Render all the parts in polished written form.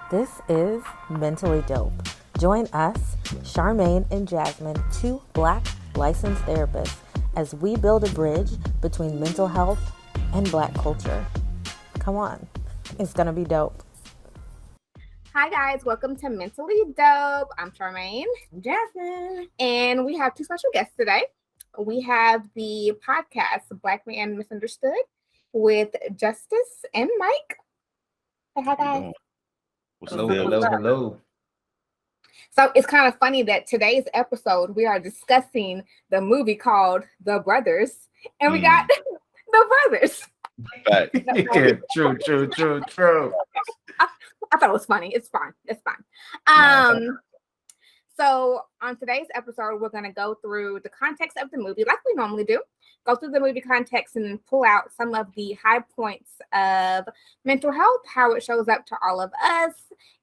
This is Mentally Dope. Join us, Charmaine and Jasmine, two Black licensed therapists, as we build a bridge between mental health and Black culture. Come on, it's gonna be dope. Hi guys, welcome to Mentally Dope. I'm Charmaine. I'm Jasmine. And we have two special guests today. We have the podcast Black Man Misunderstood with Justice and Mike. Say hi guys. Hello. So it's kind of funny that today's episode we are discussing the movie called The Brothers, and we got the brothers. Right. Yeah, true. I thought it was funny. It's fine. So on today's episode, we're going to go through the context of the movie like we normally do. Go through the movie context and then pull out some of the high points of mental health, how it shows up to all of us,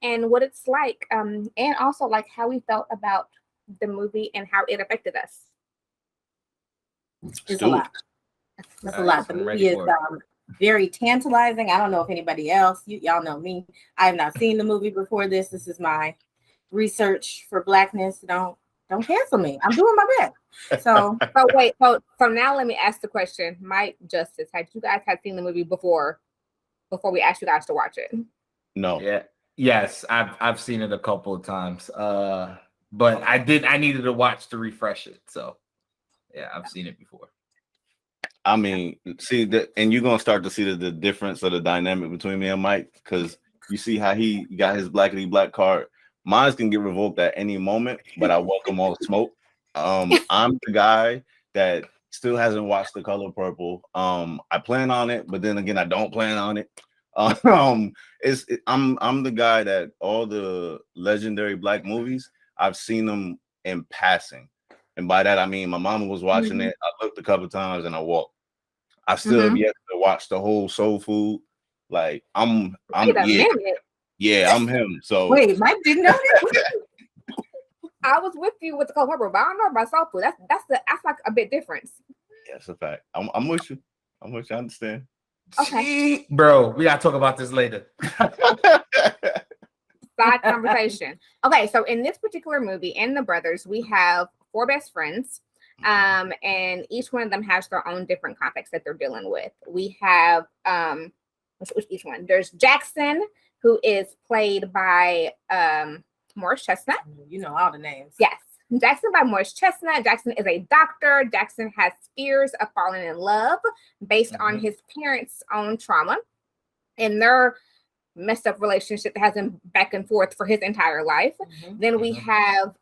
and what it's like, and also like how we felt about the movie and how it affected us. It's a lot. That's a lot. The movie is very tantalizing. I don't know if anybody else, y'all know me. I have not seen the movie before this. This is my research for Blackness. Don't cancel me. I'm doing my best. So Now let me ask the question. Mike, Justice, had you guys seen the movie before we asked you guys to watch it? No. Yeah. Yes, I've seen it a couple of times. But I needed to watch to refresh it. So yeah, I've seen it before. I mean, see that, and you're gonna start to see the difference of the dynamic between me and Mike, because you see how he got his blackity black card. Mine can get revoked at any moment, but I welcome all smoke. I'm the guy that still hasn't watched The Color Purple. I plan on it, but then again, I don't plan on it. I'm the guy that all the legendary Black movies, I've seen them in passing. And by that, I mean, my mama was watching it. I looked a couple times and I walked. I still have yet to watch the whole Soul Food. Like, I'm him. So wait, Mike didn't know that? I was with you with The Color Purple, but I don't know about Soul Food. That's like a bit different. Yeah, it's a fact. I'm with you. I understand. Okay. Bro, we gotta talk about this later. Side conversation. Okay, so in this particular movie, in The Brothers, we have four best friends, and each one of them has their own different context that they're dealing with. We have which each one. There's Jackson, who is played by Morris Chestnut. You know all the names. Yes. Jackson by Morris Chestnut. Jackson is a doctor. Jackson has fears of falling in love based on his parents' own trauma and their messed up relationship that has him back and forth for his entire life. Then we have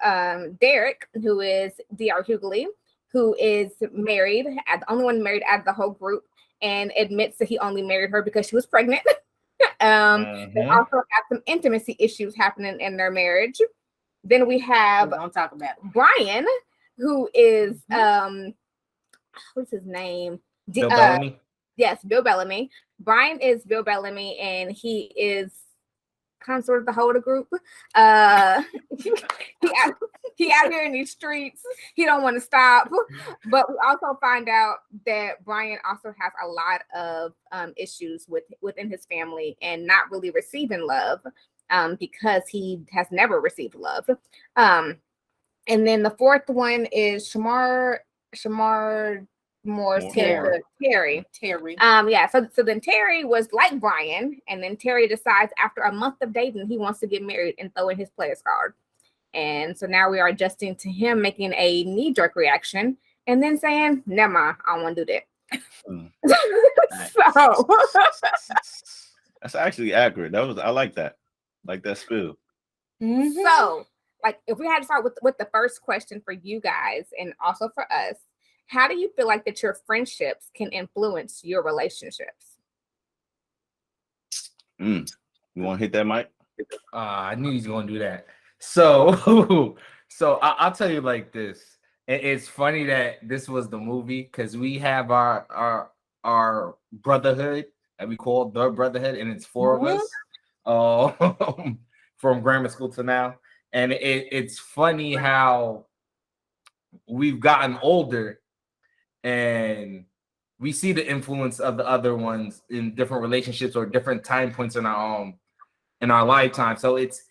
Derek, who is Dr. Hughley, who is married, the only one married out of the whole group, and admits that he only married her because she was pregnant. They also have some intimacy issues happening in their marriage. Then we have don't talk about it. Brian, who is what's his name? Bill Bellamy. Yes, Bill Bellamy. Brian is Bill Bellamy, and he is kind of sort of the whole of the group. He out here in these streets. He don't want to stop. But we also find out that Brian also has a lot of issues within his family and not really receiving love because he has never received love. And then the fourth one is Shemar Moore's character, Terry. So then Terry was like Brian, and then Terry decides after a month of dating he wants to get married and throw in his player's card. And so now we are adjusting to him making a knee-jerk reaction and then saying, never mind, I don't want to do that. So that's actually accurate. I like that. Like that spill. So, like, if we had to start with the first question for you guys and also for us, how do you feel like that your friendships can influence your relationships? You want to hit that, Mike? I knew he's gonna do that. So I'll tell you like this. It's funny that this was the movie because we have our brotherhood that we call the brotherhood, and it's four of us from grammar school to now. And it's funny how we've gotten older and we see the influence of the other ones in different relationships or different time points in our own. in our lifetime. So it's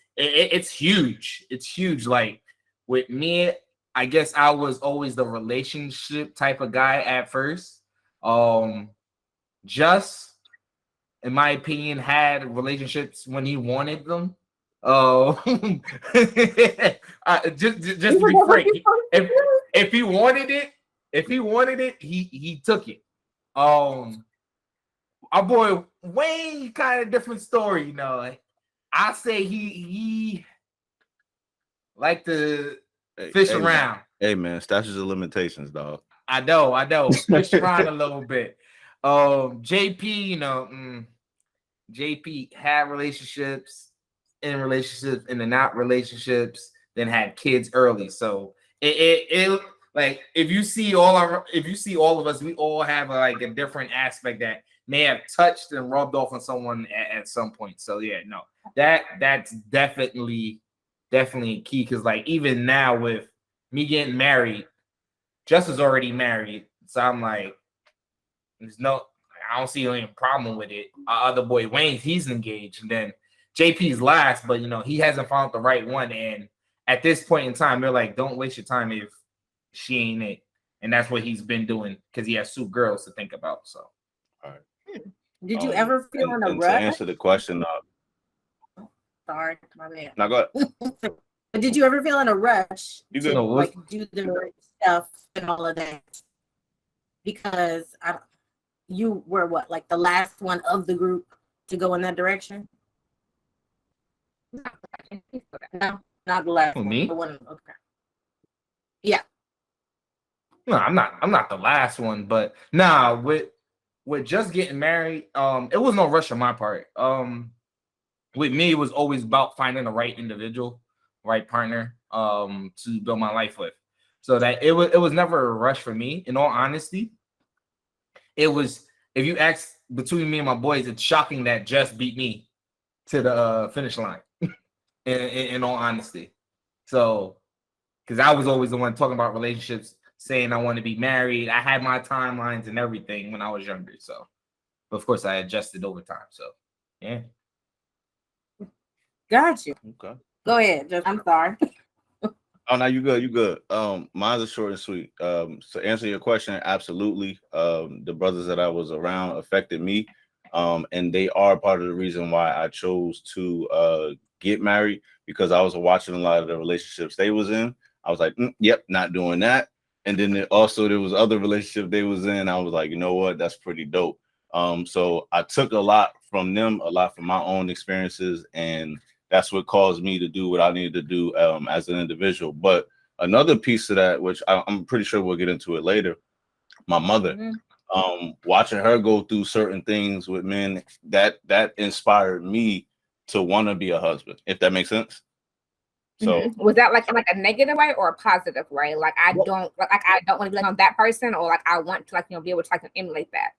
huge. It's huge. Like with me, I guess I was always the relationship type of guy at first. Just in my opinion, had relationships when he wanted them. Oh, just to be frank, if he wanted it, he took it. Our boy Wayne, kind of different story, you know. I say he like to fish around. Hey man, statutes of limitations, dog. I know. Fish around a little bit. JP, you know, JP had relationships, in relationships, and then not relationships, then had kids early. So it like if you see all of us, we all have like a different aspect that may have touched and rubbed off on someone at some point. So yeah, no, that's definitely key, because like even now with me getting married, Jess is already married, so I'm like, I don't see any problem with it. Our other boy Wayne, he's engaged, and then JP's last, but you know he hasn't found the right one. And at this point in time, they're like, don't waste your time if she ain't it. And that's what he's been doing, because he has 2 girls to think about. So, all right. Did you ever feel in a rush? To answer the question, sorry, my bad. Now go ahead. But did you ever feel in a rush You to good. like do the stuff and all of that? Because you were what, like the last one of the group to go in that direction? No, not the last one. Me? The one, okay. Yeah. No, I'm not the last one, but nah, with just getting married, it was no rush on my part. With me, it was always about finding the right individual, right partner, to build my life with. So that it was never a rush for me. In all honesty, it was. If you ask between me and my boys, it's shocking that Jess beat me to the finish line. in all honesty, so because I was always the one talking about relationships, saying I want to be married. I had my timelines and everything when I was younger. So, but of course, I adjusted over time. So, yeah. Got you. Okay. Go ahead. I'm sorry. Oh no, you good. You good. Mine's is short and sweet. So answer your question, absolutely. The brothers that I was around affected me. And they are part of the reason why I chose to get married, because I was watching a lot of the relationships they was in. I was like, yep, not doing that. And then there was other relationships they was in. I was like, you know what, that's pretty dope. So I took a lot from them, a lot from my own experiences, and that's what caused me to do what I needed to do as an individual. But another piece of that, which I'm pretty sure we'll get into it later, my mother. Watching her go through certain things with men, that inspired me to want to be a husband, if that makes sense. So was that like a negative way or a positive way? Like I don't want to be like on that person, or like I want to be able to emulate that.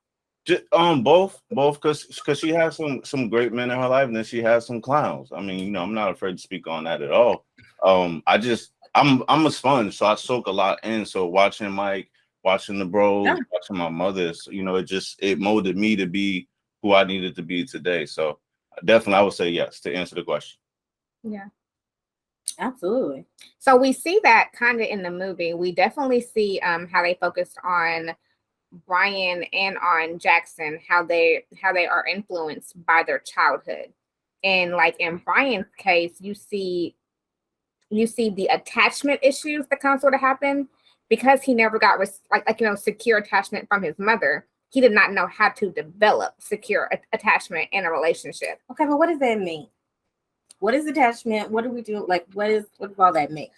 Just, both, because she has some great men in her life, and then she has some clowns. I mean, I'm not afraid to speak on that at all. I'm a sponge, so I soak a lot in. So watching Mike, watching the bros, watching my mother, it molded me to be who I needed to be today. So definitely, I would say yes to answer the question. Yeah, absolutely. So we see that kind of in the movie. We definitely see how they focused on Brian and on Jackson, how they are influenced by their childhood. And like in Brian's case, you see the attachment issues that kind of sort of happen because he never got secure attachment from his mother. He did not know how to develop secure attachment in a relationship. Okay, but what does that mean? What is attachment? What do we do? Like, what does all that mean?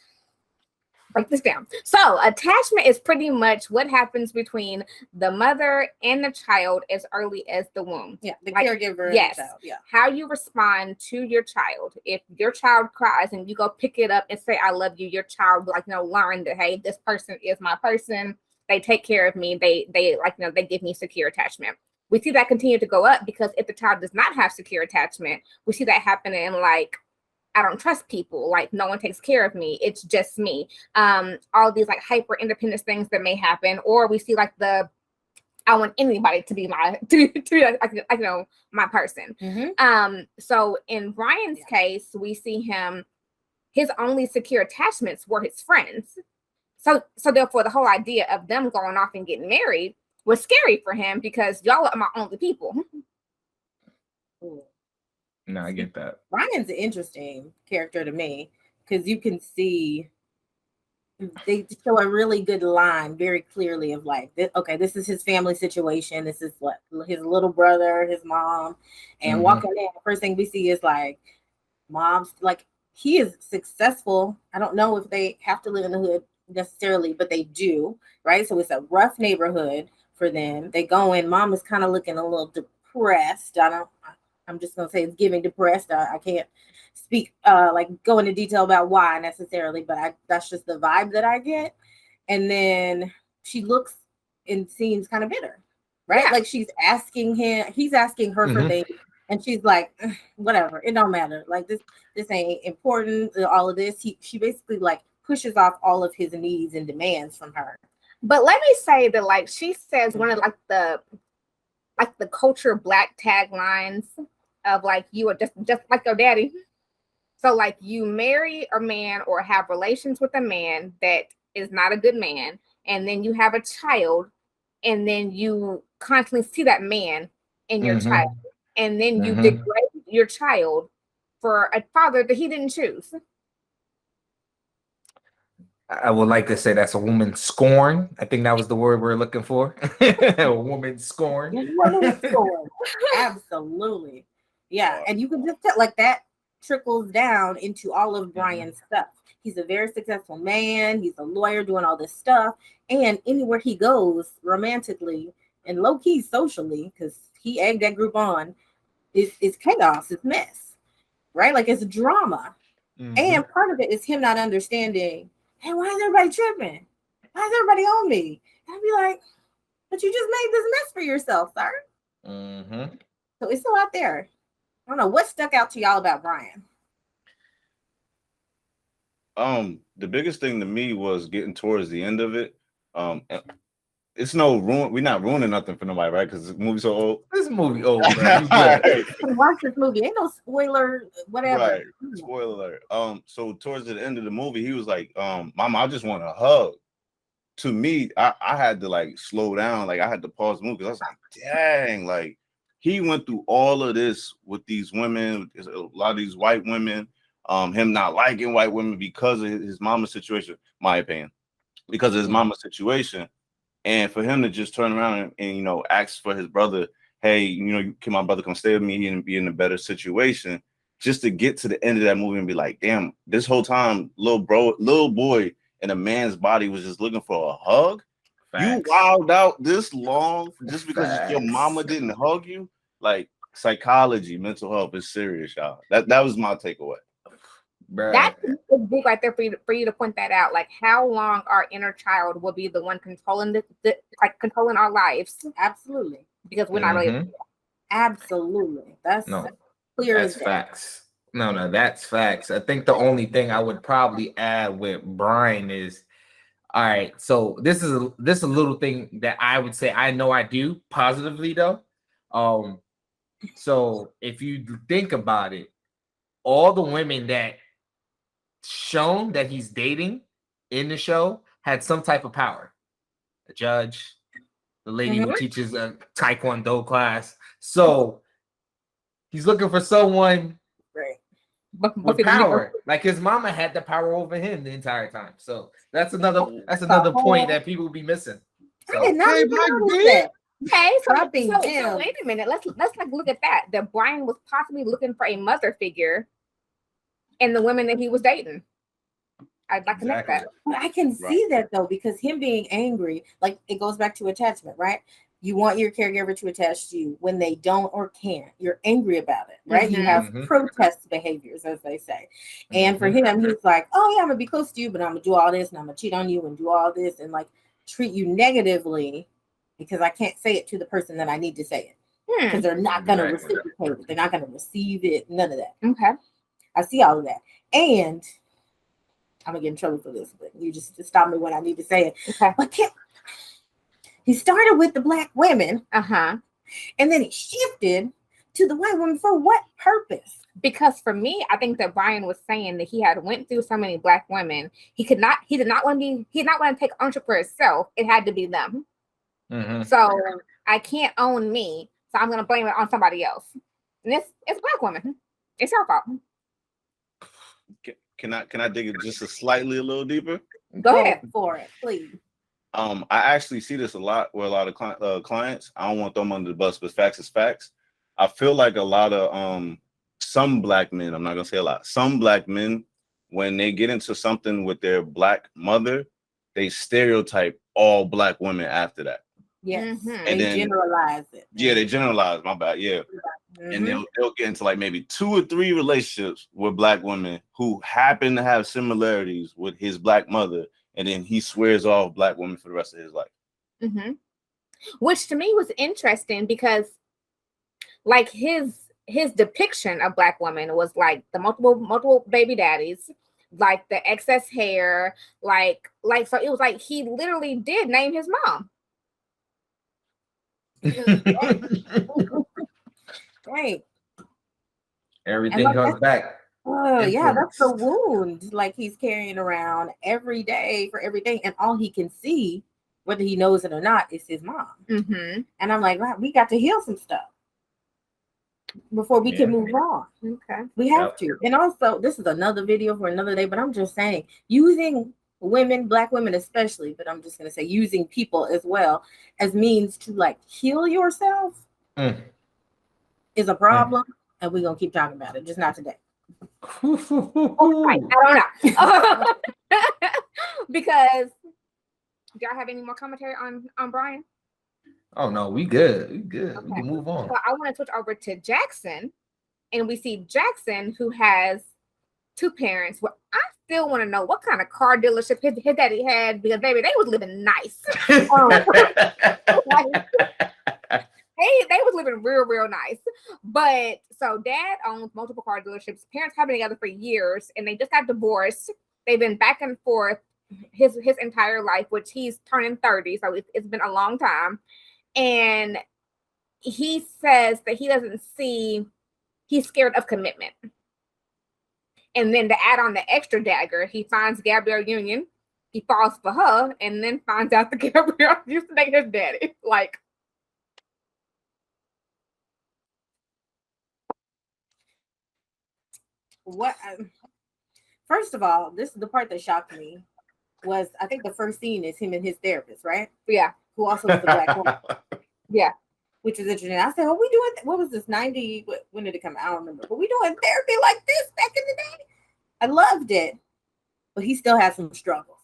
Break this down. So attachment is pretty much what happens between the mother and the child as early as the womb. Yeah, the caregiver. Yes. And the child. Yeah. How you respond to your child. If your child cries and you go pick it up and say, I love you, your child learn that, hey, this person is my person. They take care of me. They give me secure attachment. We see that continue to go up because if the child does not have secure attachment, we see that happening I don't trust people. No one takes care of me. It's just me. All these hyper independence things that may happen, or we see the I want anybody to be my to be like you know my person. So in Brian's case, we see his only secure attachments were his friends. So therefore the whole idea of them going off and getting married was scary for him because y'all are my only people. No, I get that. Brian's an interesting character to me because you can see they show a really good line very clearly of like, okay, this is his family situation. This is what his little brother, his mom, and walking in. The first thing we see is like mom's like he is successful. I don't know if they have to live in the hood necessarily, but they do, right? So it's a rough neighborhood for them. They go in. Mom is kind of looking a little depressed. I'm just gonna say it's giving depressed. I can't speak like go into detail about why necessarily, but that's just the vibe that I get. And then she looks and seems kind of bitter, right? Like he's asking her for things, and she's like, whatever, it don't matter. Like this ain't important. All of this, she basically like pushes off all of his needs and demands from her. But let me say that like she says one of like the culture black taglines of like you are just like your daddy. So like you marry a man or have relations with a man that is not a good man, and then you have a child, and then you constantly see that man in your child, and then you degrade your child for a father that he didn't choose. I would like to say that's a woman scorn. I think that was the word we're looking for. A woman scorn. Absolutely. Yeah. And you can just tell like that trickles down into all of Brian's stuff. He's a very successful man. He's a lawyer doing all this stuff. And anywhere he goes romantically and low-key socially, because he egged that group on, is chaos, it's mess. Right? Like it's drama. And part of it is him not understanding, hey, why is everybody tripping? Why is everybody on me? And I'd be like, but you just made this mess for yourself, sir. So it's a lot there. I don't know what stuck out to y'all about Brian. The biggest thing to me was getting towards the end of it. It's no ruin. We're not ruining nothing for nobody, right? Because the movie's so old. This movie old, bro. You good. Watch this movie. Ain't no spoiler, whatever. Right. Spoiler alert. So towards the end of the movie, he was like, Mama, I just want a hug. To me, I had to like slow down. Like I had to pause the movie because I was like, dang, like he went through all of this with these women, a lot of these white women, him not liking white women because of his mama's situation, my opinion, because of his mama's situation. And for him to just turn around and you know, ask for his brother, hey, you know, can my brother come stay with me and be in a better situation, just to get to the end of that movie and be like, damn, this whole time, little boy in a man's body was just looking for a hug. Facts. You wilded out this long just because your mama didn't hug you? Like psychology, mental health is serious, y'all. That was my takeaway. That's big right there for you to point that out. Like how long our inner child will be the one controlling controlling our lives. Absolutely. Because we're not really. Absolutely. That's clear as facts. No, that's facts. I think the only thing I would probably add with Brian is, all right, so this is a little thing that I would say I know I do positively though. So if you think about it, all the women that shown that he's dating in the show had some type of power. The judge, the lady who teaches a Taekwondo class. So he's looking for someone with power. Like his mama had the power over him the entire time. So that's another point that people be missing. So, Okay, so wait a minute. Let's like look at that. That Brian was possibly looking for a mother figure in the women that he was dating. I'd like to connect that. But I can see that though, because him being angry, like it goes back to attachment, right? You want your caregiver to attach to you when they don't or can't. You're angry about it, right? You have protest behaviors, as they say. And for him, he's like, oh yeah, I'm gonna be close to you, but I'm gonna do all this and I'm gonna cheat on you and do all this and like treat you negatively because I can't say it to the person that I need to say it. Because they're not gonna reciprocate it. They're not gonna receive it, none of that. Okay. I see all of that. And I'm gonna get in trouble for this, but you just stop me when I need to say it. Okay. But He started with the black women, Uh-huh. and then he shifted to the white women for what purpose? Because for me, I think that Brian was saying that he had went through so many black women. He did not want to take ownership for himself. It had to be them. Mm-hmm. So I can't own me. So I'm gonna blame it on somebody else. And it's black women. It's her fault. Can I dig it just a little deeper? Go ahead for it, please. I actually see this a lot with a lot of clients. I don't want them under the bus, but facts is facts. I feel like a lot of some black men, I'm not gonna say a lot, some black men, when they get into something with their black mother, they stereotype all black women after that. Yes, Mhm. and they generalize it. Yeah, they generalize. My bad. Yeah, and they'll get into like maybe 2 or 3 relationships with black women who happen to have similarities with his black mother, and then he swears off black women for the rest of his life. Mm-hmm. Which to me was interesting because, like, his depiction of black women was like the multiple baby daddies, like the excess hair, like so it was like he literally did name his mom. Right. Everything comes back. Oh, yeah, that's the wound. Like he's carrying around every day for everything, and all he can see, whether he knows it or not, is his mom. Mm-hmm. And I'm like, wow, we got to heal some stuff before we can move on. Okay, we have to. And also, this is another video for another day, but I'm just saying, using women, black women especially, but I'm just going to say using people as well as means to like heal yourself is a problem, and we're going to keep talking about it, just not today. I don't know. Because do y'all have any more commentary on Brian? Oh no, we good. We good. Okay. We can move on. So I want to switch over to Jackson, and we see Jackson, who has 2 parents. Well, I still want to know what kind of car dealership his daddy had, because baby, they was living nice. They was living real nice. But so dad owns multiple car dealerships. Parents have been together for years, and they just got divorced. They've been back and forth his entire life, which he's turning 30, so it's been a long time. And he says that he doesn't see, he's scared of commitment. And then to add on the extra dagger, he finds Gabrielle Union, he falls for her, and then finds out that Gabrielle used to date his daddy. Like, what? First of all, this is the part that shocked me. Was I think the first scene is him and his therapist, right? Yeah. Who also is the black woman. Yeah. Which is interesting. I said, "Oh, we doing what was this 90? When did it come out? I don't remember. But we doing therapy like this back in the day." I loved it, but he still has some struggles.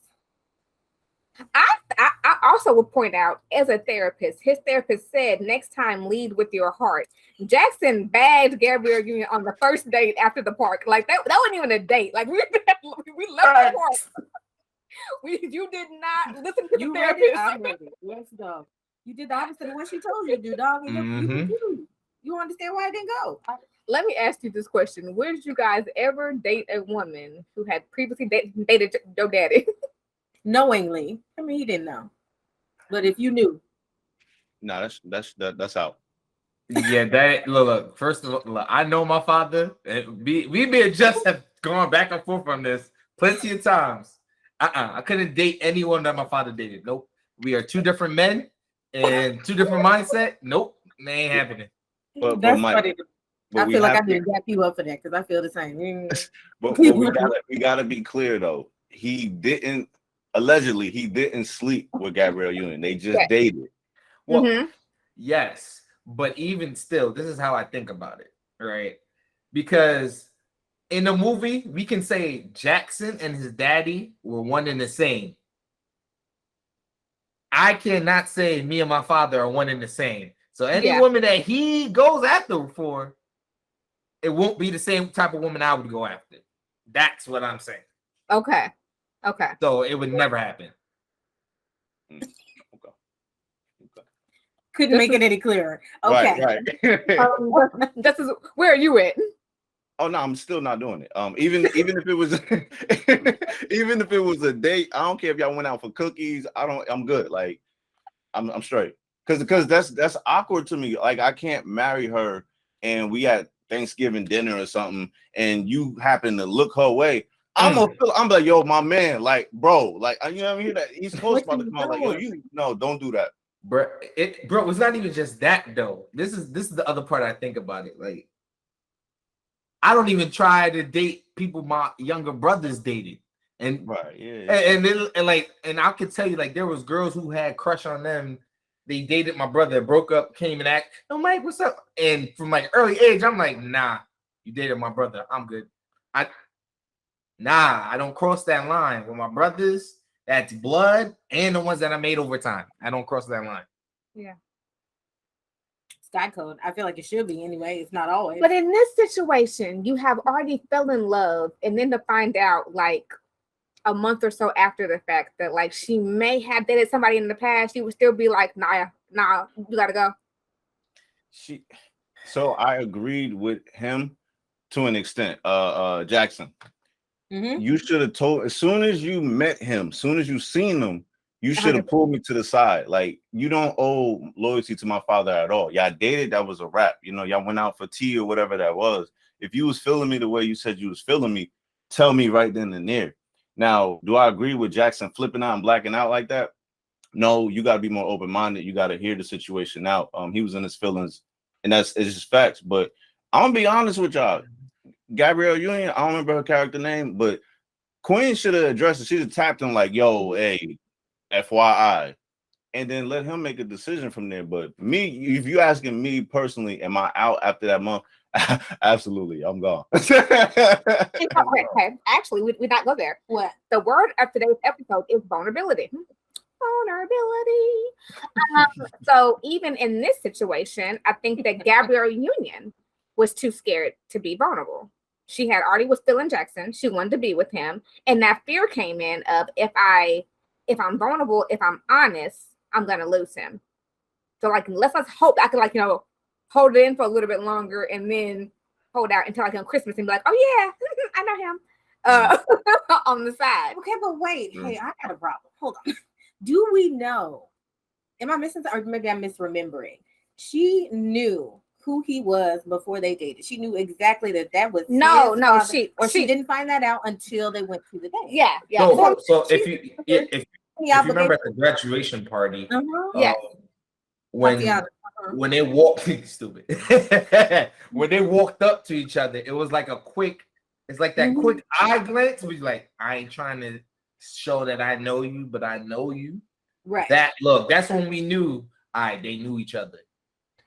I also would point out, as a therapist, his therapist said, next time lead with your heart. Jackson bagged Gabrielle Union on the first date after the park. Like that wasn't even a date. Like we left the park. You did not listen to the therapist. I'm ready. Let's go. You did the opposite of what she told you to do, dog. And you understand why I didn't go. Let me ask you this question. Where did you guys ever date a woman who had previously dated your daddy? Knowingly. I mean, he didn't know. But if you knew. No, that's out. Yeah, that look. First of all, look, I know my father. We me and Jess have gone back and forth on this plenty of times. I couldn't date anyone that my father dated. Nope. We are 2 different men and 2 different mindset. Nope, they ain't happening. But that's Mike, funny. I feel like I need to gap you up for that because I feel the same. but we gotta be clear though. Allegedly he didn't sleep with Gabrielle Union. They just dated. Well, yes, but even still, this is how I think about it, right? Because in the movie, we can say Jackson and his daddy were one and the same. I cannot say me and my father are one and the same. So any woman that he goes after for, it won't be the same type of woman I would go after. That's what I'm saying. Okay. So it would never happen. Couldn't make it any clearer. Okay. Right. This is where are you at? Oh no, I'm still not doing it. Even if it was even if it was a date, I don't care if y'all went out for cookies. I'm good. Like I'm straight. Because that's awkward to me. Like I can't marry her and we at Thanksgiving dinner or something, and you happen to look her way. I'm like, yo, my man, like, bro, like, you know what I mean? That East Coast about to come out, like, yo, no, don't do that, bro. It's not even just that though. This is the other part I think about it. Like, I don't even try to date people my younger brothers dated, and right, yeah, and I could tell you, like, there was girls who had crush on them. They dated my brother, broke up, came and act, "Oh, Mike, what's up?" And from like early age, I'm like, nah, you dated my brother, I'm good. I don't cross that line with my brothers. That's blood, and the ones that I made over time. I don't cross that line. Yeah. Sky code. I feel like it should be anyway. It's not always. But in this situation, you have already fell in love, and then to find out like a month or so after the fact that like she may have dated somebody in the past, she would still be like, nah, you gotta go. So I agreed with him to an extent. Jackson. Mm-hmm. You should have told as soon as you met him, as soon as you seen him, you should have pulled me to the side. Like, you don't owe loyalty to my father at all. Y'all dated, that was a wrap. You know, y'all went out for tea or whatever that was. If you was feeling me the way you said you was feeling me, tell me right then and there. Now, do I agree with Jackson flipping out and blacking out like that? No, you got to be more open-minded. You got to hear the situation out. He was in his feelings, and it's just facts. But I'm going to be honest with y'all. Gabrielle Union, I don't remember her character name, but Queen should have addressed it. She'd have tapped him like, yo, hey, FYI, and then let him make a decision from there. But me, if you asking me personally, am I out after that month? Absolutely, I'm gone. Okay. Actually, we not go there. What? The word of today's episode is vulnerability. So even in this situation, I think that Gabrielle Union was too scared to be vulnerable. She had already was feeling Jackson. She wanted to be with him, and that fear came in of if I'm vulnerable, if I'm honest, I'm gonna lose him. So like, let's hope I can hold it in for a little bit longer and then hold out until like on Christmas and be like, oh yeah, I know him on the side. Okay, but wait, hey, I got a problem. Hold on. Do we know? Am I missing, or maybe I'm misremembering? She knew who he was before they dated. She knew exactly that was no, she didn't find that out until they went to the date. Yeah. So if you remember at the graduation party, when they walked, stupid, when they walked up to each other, it was like quick eye glance. Was like, I ain't trying to show that I know you, but I know you. Right. That's when we knew, they knew each other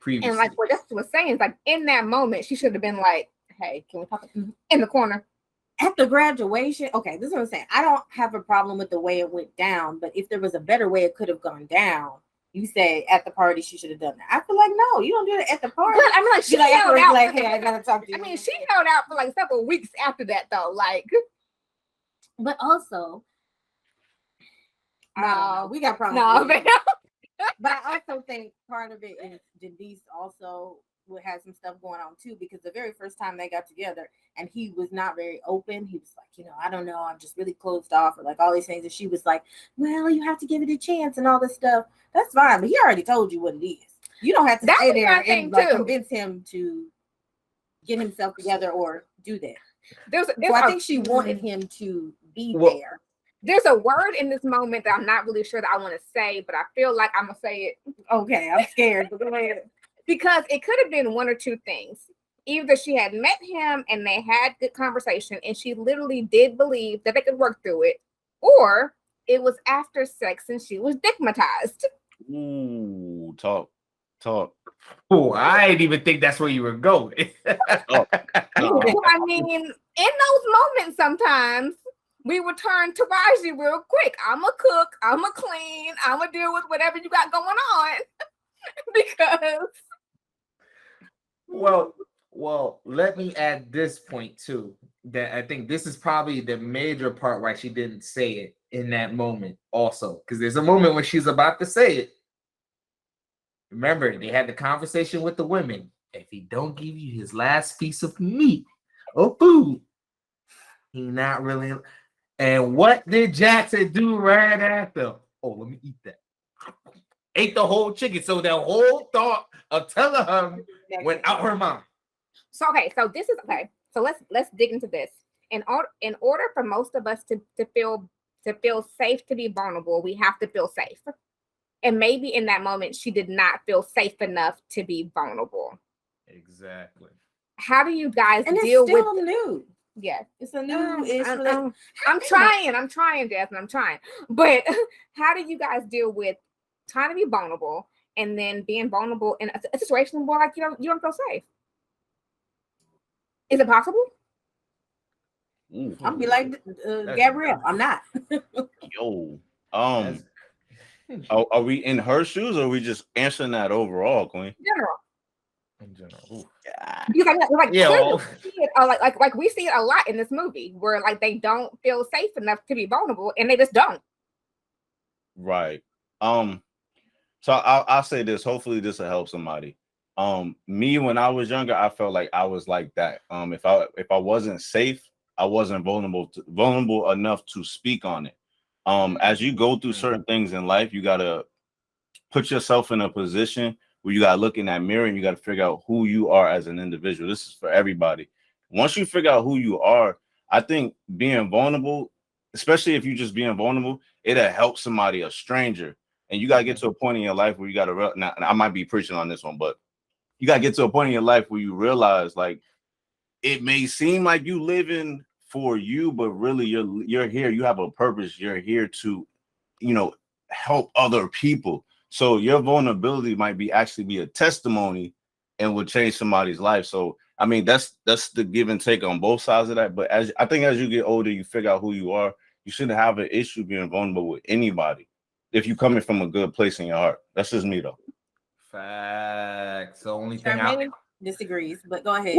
previously. And like what Justin was saying is like in that moment, she should have been like, hey, can we talk in the corner? At the graduation, okay, this is what I'm saying. I don't have a problem with the way it went down, but if there was a better way it could have gone down, you say at the party she should have done that. I feel like no, you don't do it at the party. But I mean, like she held out. Like, hey, I gotta talk to you. I mean, she held out for like several weeks after that, though. Like, but also, no, we got problems. No, but I also think part of it is Denise also would have some stuff going on too, because the very first time they got together and he was not very open. He was like, I don't know, I'm just really closed off, or like all these things. And she was like, well, you have to give it a chance and all this stuff. That's fine, but he already told you what it is. You don't have to stay there and like convince him to get himself together or do that. So I think she wanted him to be there. There's a word in this moment that I'm not really sure that I want to say, but I feel like I'm gonna say it. Okay, I'm scared. But go ahead. Because it could have been one or two things. Either she had met him and they had good conversation and she literally did believe that they could work through it, or it was after sex and she was stigmatized. Ooh, talk. Oh, I didn't even think that's where you were going. I mean, in those moments, sometimes we would turn to Raji real quick. I'm a cook, I'm a clean, I'm a deal with whatever you got going on. Because well, let me add this point too, that I think this is probably the major part why she didn't say it in that moment also, because there's a moment when she's about to say it. Remember, they had the conversation with the women. If he don't give you his last piece of meat or food, he not really. And what did Jackson do right after? Oh, let me eat that. ate the whole chicken. So the whole thought of telling her went out her mind. So this is okay. So let's dig into this. In order for most of us to feel safe to be vulnerable, we have to feel safe. And maybe in that moment, she did not feel safe enough to be vulnerable. Exactly. How do you guys and deal it's still with new? Yes, It's a new issue. I'm trying, Jasmine. I'm trying. But how do you guys deal with trying to be vulnerable and then being vulnerable in a situation where like you don't feel safe? Is it possible? I'll be like Gabrielle. I'm not. Yo, are we in her shoes, or are we just answering that overall, Queen? In general. Yeah. Because we see it a lot in this movie where like they don't feel safe enough to be vulnerable and they just don't. Right. So I'll say this. Hopefully this will help somebody. Me when I was younger, I felt like I was like that. If I wasn't safe, I wasn't vulnerable enough to speak on it. As you go through certain things in life, you gotta put yourself in a position where you gotta look in that mirror and you gotta figure out who you are as an individual. This is for everybody. Once you figure out who you are, I think being vulnerable, especially if you're just being vulnerable, it'll help somebody, a stranger. And you gotta get to a point in your life where you gotta. Now, I might be preaching on this one, but you gotta get to a point in your life where you realize, like, it may seem like you living for you, but really you're here. You have a purpose. You're here to, help other people. So your vulnerability might be a testimony and will change somebody's life. So I mean, that's the give and take on both sides of that. But as you get older, you figure out who you are. You shouldn't have an issue being vulnerable with anybody if you're coming from a good place in your heart. That's just me though. Facts. The only thing Charmaine disagrees, but go ahead.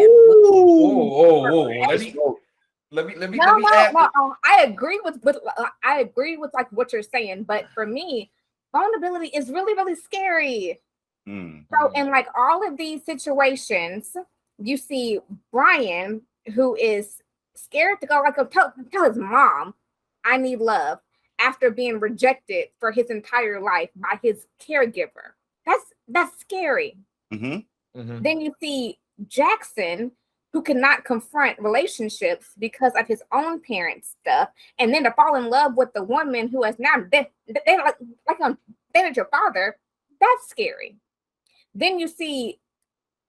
Let me I agree with like what you're saying, but for me, vulnerability is really, really scary. So in like all of these situations, you see Brian, who is scared to go like tell his mom, I need love, after being rejected for his entire life by his caregiver. That's scary. Then you see Jackson, who cannot confront relationships because of his own parents' stuff, and then to fall in love with the woman who has now dated your father. That's scary. Then you see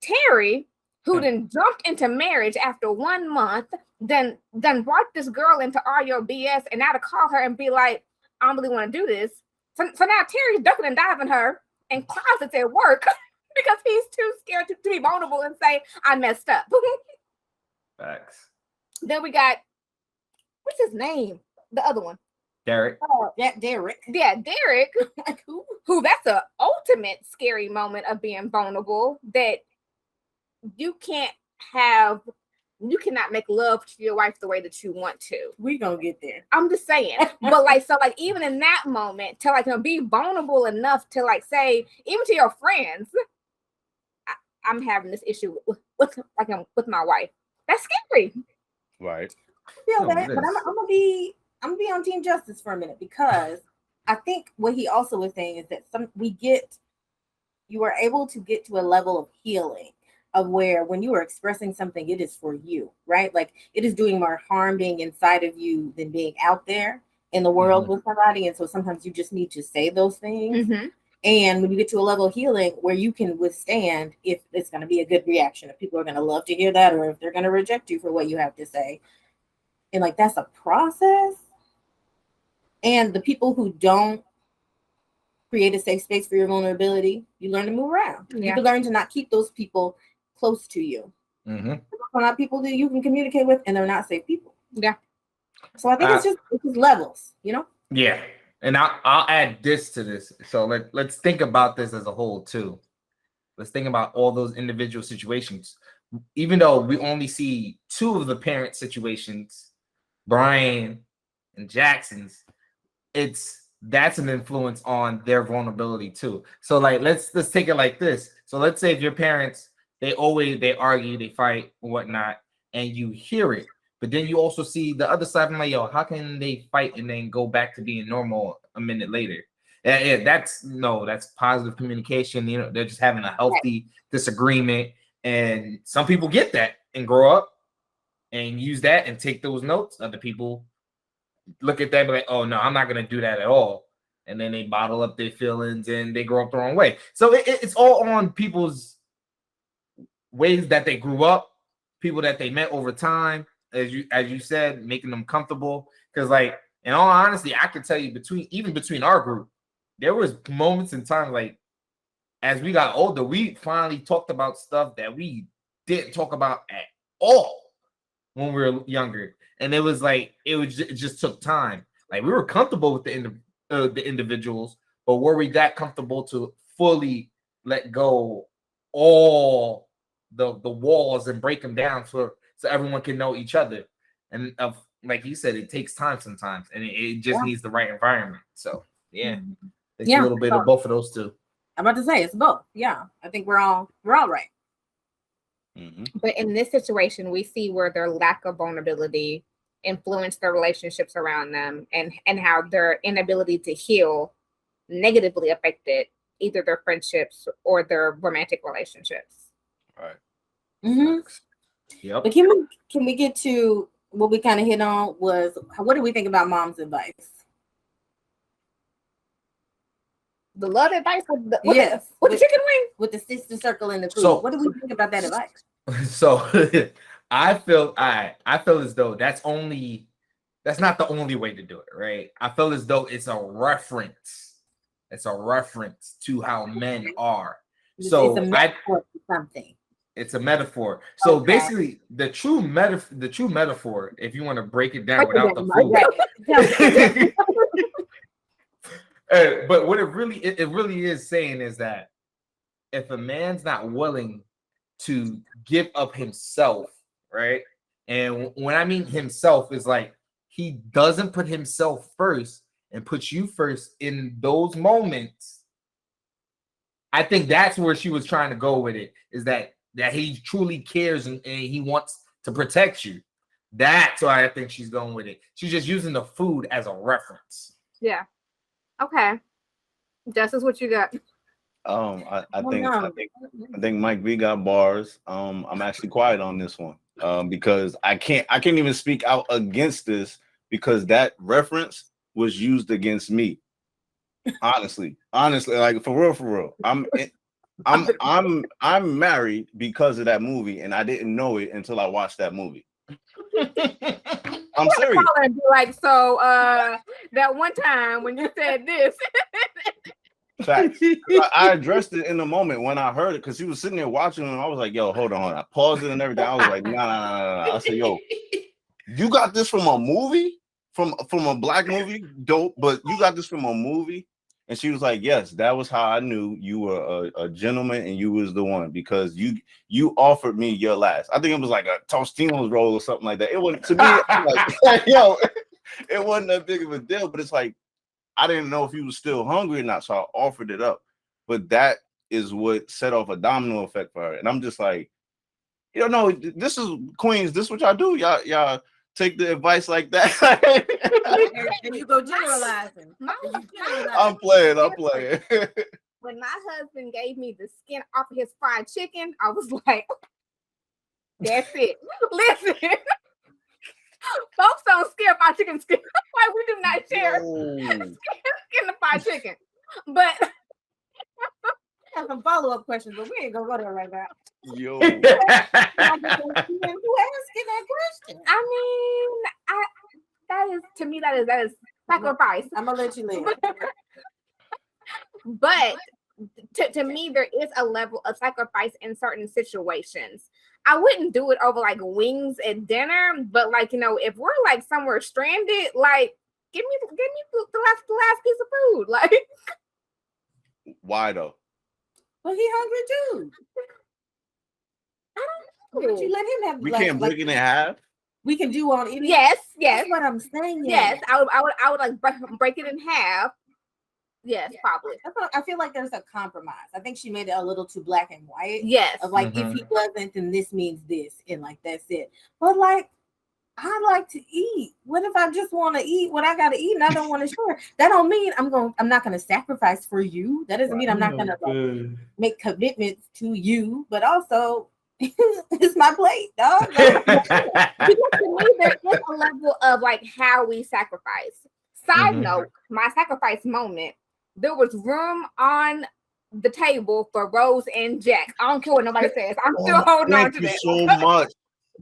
Terry, who then jumped into marriage after 1 month, then brought this girl into all your BS, and now to call her and be like, I don't really want to do this. So now Terry's ducking and diving her in closets at work because he's too scared to be vulnerable and say, I messed up. Facts. Then we got, what's his name? The other one. Derek. Derek. Yeah, Derek. Who that's an ultimate scary moment of being vulnerable, that you cannot make love to your wife the way that you want to. We gonna get there. I'm just saying. But even in that moment, to be vulnerable enough to say, even to your friends, I'm having this issue with my wife. That's scary. Right. I feel that, but I'm gonna be on Team Justice for a minute, because I think what he also was saying is that you are able to get to a level of healing of where when you are expressing something, it is for you, right? Like it is doing more harm being inside of you than being out there in the world with somebody. And so sometimes you just need to say those things. And when you get to a level of healing where you can withstand if it's going to be a good reaction, if people are going to love to hear that, or if they're going to reject you for what you have to say. And that's a process. And the people who don't create a safe space for your vulnerability, you learn to move around. Yeah. You can learn to not keep those people close to you. They're not people that you can communicate with, and they're not safe people. Yeah. So I think it's just levels, Yeah. And I'll add this to this. So let's think about this as a whole too. Let's think about all those individual situations. Even though we only see two of the parent situations, Brian and Jackson's, that's an influence on their vulnerability too. So let's take it like this. So let's say if your parents, they argue, they fight, and whatnot, and you hear it. But then you also see the other side. I'm like, yo, how can they fight and then go back to being normal a minute later? Yeah, that's positive communication. You know, they're just having a healthy disagreement, and some people get that and grow up and use that and take those notes. Other people look at that and be like, oh no, I'm not gonna do that at all. And then they bottle up their feelings and they grow up the wrong way. So it's all on people's ways that they grew up, people that they met over time, as you said, making them comfortable. Because like, in all honesty, I can tell you between our group, there was moments in time, like as we got older, we finally talked about stuff that we didn't talk about at all when we were younger. And it was like, it just took time. Like we were comfortable with the individuals, but were we that comfortable to fully let go all the walls and break them down so everyone can know each other? And like you said, it takes time sometimes, and it just needs the right environment. So yeah, it's a little bit of both of those two. I'm about to say it's both. Yeah, I think we're all right. Mm-hmm. But in this situation, we see where their lack of vulnerability influenced their relationships around them, and how their inability to heal negatively affected either their friendships or their romantic relationships. Right. Mm-hmm. Yep. But can we get to what we kind of hit on was, what do we think about mom's advice? The love advice with the chicken wing, with the sister circle in the food. So, what do we think about that advice? So I feel as though that's not the only way to do it, right? I feel as though it's a reference. It's a reference to how men are. So it's a metaphor for something. It's a metaphor. So basically, the true metaphor, if you want to break it down without the food. But what it really is saying is that if a man's not willing to give up himself, right? And when I mean himself, is like he doesn't put himself first and puts you first in those moments. I think that's where she was trying to go with it, is that he truly cares and he wants to protect you. That's why I think she's going with it. She's just using the food as a reference. Yeah. Okay. Justice, what you got? I think Mike V got bars. I'm actually quiet on this one. Because I can't even speak out against this, because that reference was used against me. Honestly, like for real. I'm married because of that movie, and I didn't know it until I watched that movie. I'm serious. And be like, so that one time when you said this. Facts. I addressed it in the moment when I heard it, because he was sitting there watching, and I was like, yo, hold on. I paused it and everything. I was like, nah. I said, yo, you got this from a movie? From a black movie? Dope, but you got this from a movie? And she was like, yes, that was how I knew you were a gentleman and you was the one, because you offered me your last. I think it was like a Tostino's roll or something like that. It wasn't, to me, like, yo, it wasn't that big of a deal, but it's like, I didn't know if he was still hungry or not, so I offered it up. But that is what set off a domino effect for her. And I'm just like, you know, this is Queens. This is what y'all do. Y'all take the advice like that. And you go generalizing. I'm playing. When my husband gave me the skin off of his fried chicken, I was like, that's it. Listen. Folks don't scare fried chicken skin. Like, we do not share skin of fried chicken. But I have some follow-up questions, but we ain't gonna go there right now. Yo. Who asking that question? I mean, that is sacrifice. I'm gonna let you live. But to me, there is a level of sacrifice in certain situations. I wouldn't do it over like wings at dinner, but like, you know, if we're like somewhere stranded, like give me the last piece of food. Like, why though? Well, he hungry too. I don't know. But you let him have. We can't break it in half. We can do on any. Yes. That's what I'm saying. Yes, I would like break it in half. Yes, probably. I feel like there's a compromise. I think she made it a little too black and white. Yes. Of like, if he wasn't, then this means this, and like that's it. But like, I like to eat. What if I just want to eat what I gotta eat and I don't want to share? That don't mean I'm not gonna sacrifice for you. That doesn't mean I'm not gonna make commitments to you, but also it's my plate, dog. Because to me, there is a level of like how we sacrifice. Side note, my sacrifice moment, there was room on the table for Rose and Jack. I don't care what nobody says. I'm still holding on to that. Thank you so much.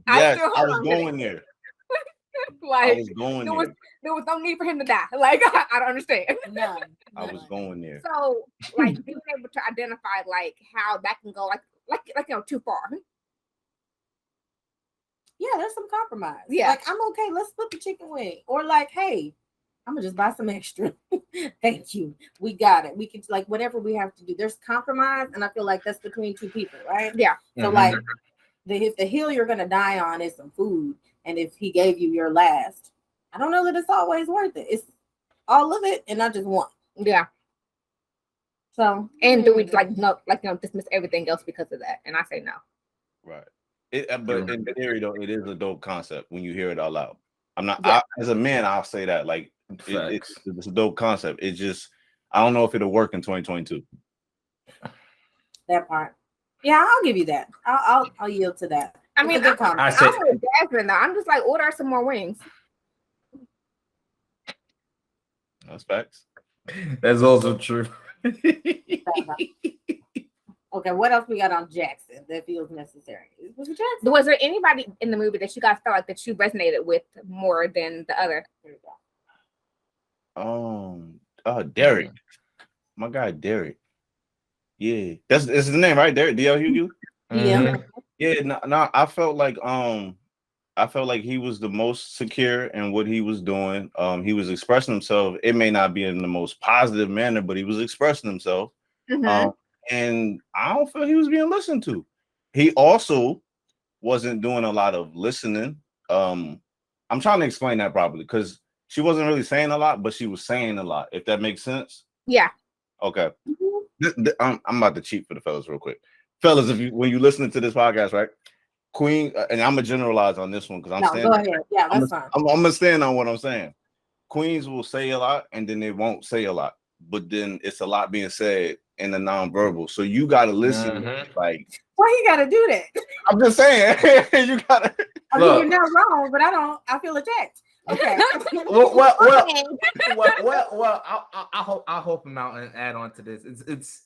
Yes, I was going there. Like, I was going there. There was no need for him to die. Like, I don't understand. None. I was going there. So, like, being able to identify like how that can go, like too far. Yeah, there's some compromise. Yeah, like I'm okay. Let's split the chicken wing, or like, hey, I'm gonna just buy some extra. Thank you. We got it. We can like whatever we have to do. There's compromise, and I feel like that's between two people, right? Yeah. So like, if the hill you're gonna die on is some food, and if he gave you your last, I don't know that it's always worth it. It's all of it, and not just one. Yeah. So, and do we dismiss everything else because of that? And I say no. Right. But in theory, though, it is a dope concept when you hear it out loud. I'm not as a man, I'll say that like it's a dope concept. It's just I don't know if it'll work in 2022. That part. Yeah, I'll give you that. I'll yield to that. I mean, I'm with Jasmine though. I'm just like, order some more wings. That's facts. That's also true. Okay, what else we got on Jackson that feels necessary? Was it Jackson? Was there anybody in the movie that you guys felt like that you resonated with more than the other? Derek. My guy Derek. Yeah. That's his name, right? Derek D.L. Hughley? Yeah. Yeah, no, I felt like he was the most secure in what he was doing. He was expressing himself. It may not be in the most positive manner, but he was expressing himself. And I don't feel he was being listened to. He also wasn't doing a lot of listening. I'm trying to explain that properly because she wasn't really saying a lot, but she was saying a lot, if that makes sense. Yeah. Okay. I'm about to cheat for the fellas real quick. Fellas, when you listening to this podcast, right? Queen, and I'm gonna generalize on this one because go ahead. Yeah, that's fine. I'm gonna stand on what I'm saying. Queens will say a lot and then they won't say a lot, but then it's a lot being said in the nonverbal. So you gotta listen. Like, why you gotta do that? I'm just saying, you gotta. I mean, you're not wrong, but I feel attacked. Okay. well, I'll help him out and add on to this. It's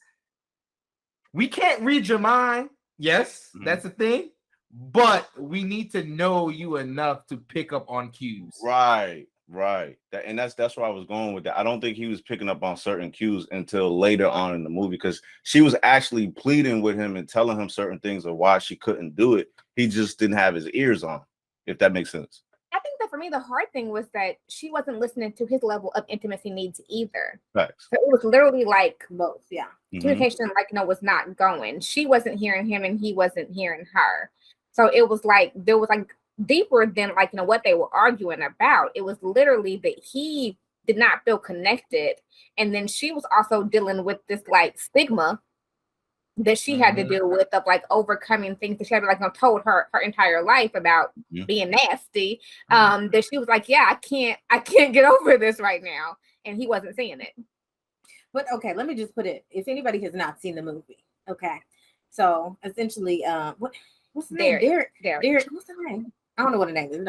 we can't read your mind. Yes, that's the thing. But we need to know you enough to pick up on cues. Right. That's where I was going with that. I don't think he was picking up on certain cues until later on in the movie because she was actually pleading with him and telling him certain things of why she couldn't do it. He just didn't have his ears on, if that makes sense. I think that for me, the hard thing was that she wasn't listening to his level of intimacy needs either. Facts. So it was literally like both, yeah. Communication, was not going. She wasn't hearing him and he wasn't hearing her. So it was like, there was like deeper than what they were arguing about. It was literally that he did not feel connected. And then she was also dealing with this like stigma that she had to deal with of like overcoming things that she had told her entire life about being nasty. That she was like, yeah, I can't get over this right now. And he wasn't seeing it. But okay, let me just put it, if anybody has not seen the movie, okay. So essentially, what's the name? Derek. What's the name? I don't know what the name is.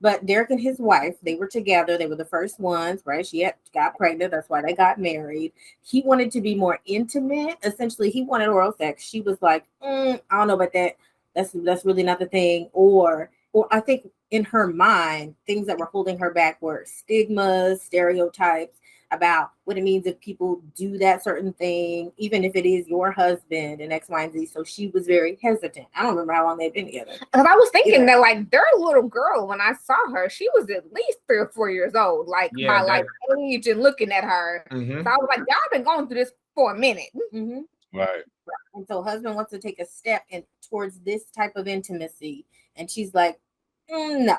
But Derek and his wife, they were together. They were the first ones, right? She got pregnant. That's why they got married. He wanted to be more intimate. Essentially, he wanted oral sex. She was like, I don't know about that. That's really not the thing. Or I think in her mind, things that were holding her back were stigmas, stereotypes about what it means if people do that certain thing, even if it is your husband and X, Y, and Z. So she was very hesitant. I don't remember how long they've been together. Because I was thinking that like their little girl, when I saw her, she was at least 3 or 4 years old, by like age and looking at her. So I was like, y'all been going through this for a minute. Right. And so husband wants to take a step towards this type of intimacy. And she's like, no.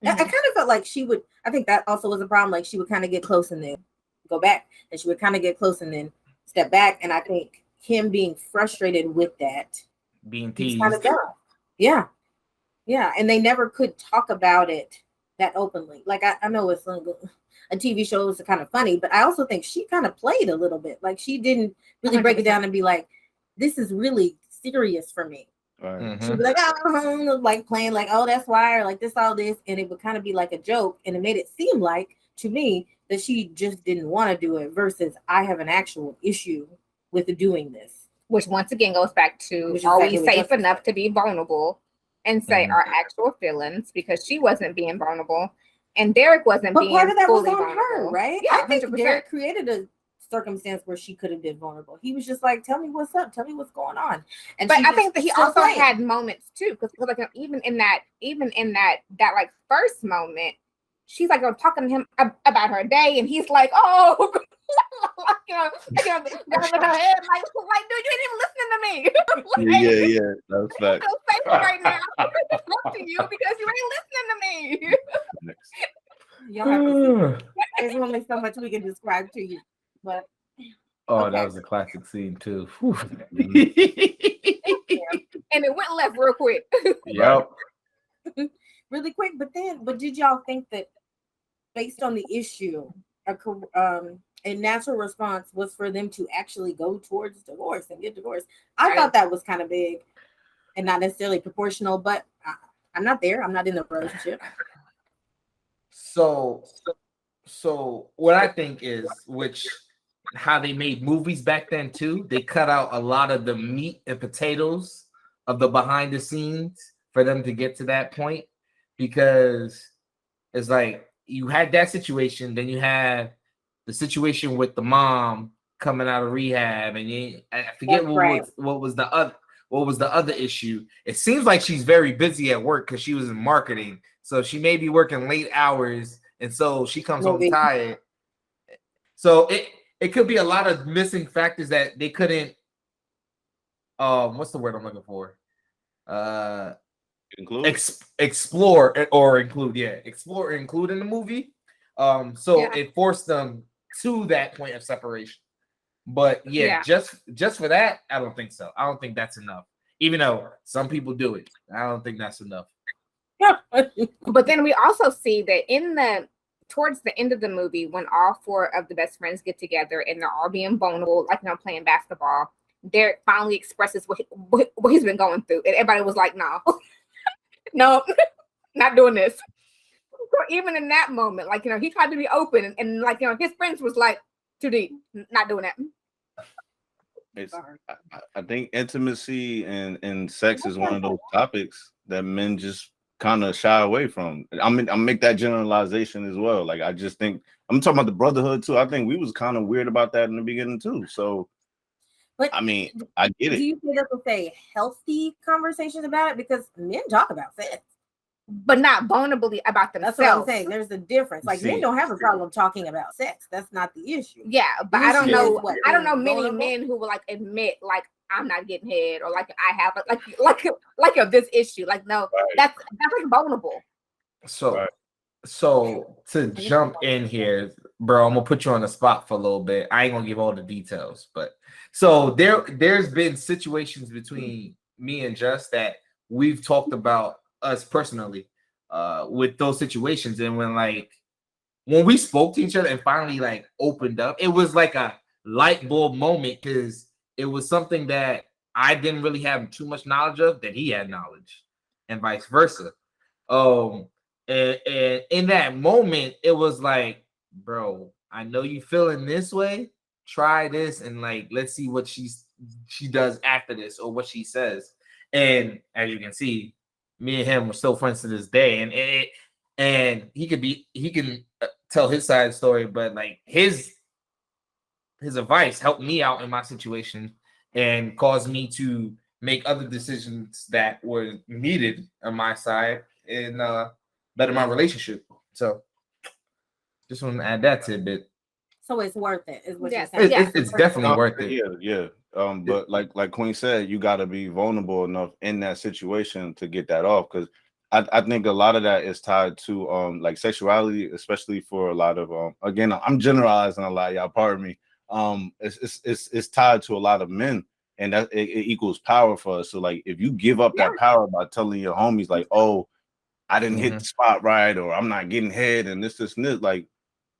I kind of felt like she would, I think that also was a problem. Like she would kind of get close and then go back, and she would kind of get close and then step back. And I think him being frustrated with that, being teased, kind of yeah, Yeah, and they never could talk about it that openly. Like I know it's a TV show is kind of funny, but I also think she kind of played a little bit. Like she didn't really break it down and be like, "This is really serious for me." Right. She'd be like, "Oh," like playing like, "Oh, that's why," or like this, all this, and it would kind of be like a joke, and it made it seem like to me that she just didn't want to do it. Versus, I have an actual issue with doing this, which once again goes back to: are we safe enough to be vulnerable and say our actual feelings? Because she wasn't being vulnerable, and Derek wasn't being part of that was fully on vulnerable. her, right? Yeah, I think 100%. Derek created a circumstance where she could have been vulnerable. He was just like, "Tell me what's up, tell me what's going on." And but I think that he also playing. had moments too, because like even in that like first moment, she's like talking to him about her day, and he's like, "Oh," grabbing her head, like, dude, you ain't even listening to me. Yeah, that's fact. I'm so safe right now. I'm gonna talk to you because you ain't listening to me. Y'all have to see. There's only so much we can describe to you, but that was a classic scene too. And it went left real quick. Yep. Really quick. But did y'all think that based on the issue, a natural response was for them to actually go towards divorce and get divorced? I thought that was kind of big and not necessarily proportional, but I'm not there. I'm not in a relationship. So what I think is, how they made movies back then too, they cut out a lot of the meat and potatoes of the behind the scenes for them to get to that point, because it's like you had that situation, then you had the situation with the mom coming out of rehab, and I forget what was the other issue. It seems like she's very busy at work because she was in marketing, so she may be working late hours, and so she comes home tired. So it could be a lot of missing factors that they couldn't. What's the word I'm looking for? Explore or include. Yeah, explore or include in the movie. It forced them to that point of separation. But just for that, I don't think so. I don't think that's enough. Even though some people do it, I don't think that's enough. But then we also see that towards the end of the movie, when all four of the best friends get together and they're all being vulnerable, like playing basketball, Derek finally expresses what he's been going through, and everybody was like, "No, no, not doing this." So even in that moment, he tried to be open, and his friends was like, "Too deep, not doing that." I think intimacy and sex is one of those topics that men just kind of shy away from. I make that generalization as well. Like, I just think I'm talking about the brotherhood too. I think we was kind of weird about that in the beginning too. So, but I get it. Do you think that would say healthy conversations about it? Because men talk about sex, but not vulnerably about themselves. That's what I'm saying. There's a difference. Like, men don't have a problem talking about sex. That's not the issue. Yeah, but I don't know. I don't know many men who will admit I'm not getting head, or I have like this issue. No, that's vulnerable. So to jump in here, bro, I'm gonna put you on the spot for a little bit. I ain't gonna give all the details, but so there's been situations between me and Just that we've talked about us personally with those situations, and when we spoke to each other and finally opened up, it was like a light bulb moment, because it was something that I didn't really have too much knowledge of that he had knowledge, and vice versa. And in that moment, it was like, bro, I know you feeling this way. Try this, and let's see what she does after this, or what she says. And as you can see, me and him were still friends to this day, and he can tell his side of the story, but his advice helped me out in my situation and caused me to make other decisions that were needed on my side and better my relationship. So just want to add that tidbit. So it's worth it, is what you're saying. It's definitely worth it. Yeah. But like Queen said, you got to be vulnerable enough in that situation to get that off, because I think a lot of that is tied to sexuality, especially for a lot of again, I'm generalizing a lot, y'all pardon me. It's tied to a lot of men, and that it equals power for us. So like, if you give up that power by telling your homies like, oh, I didn't hit the spot right, or I'm not getting head, and this, like,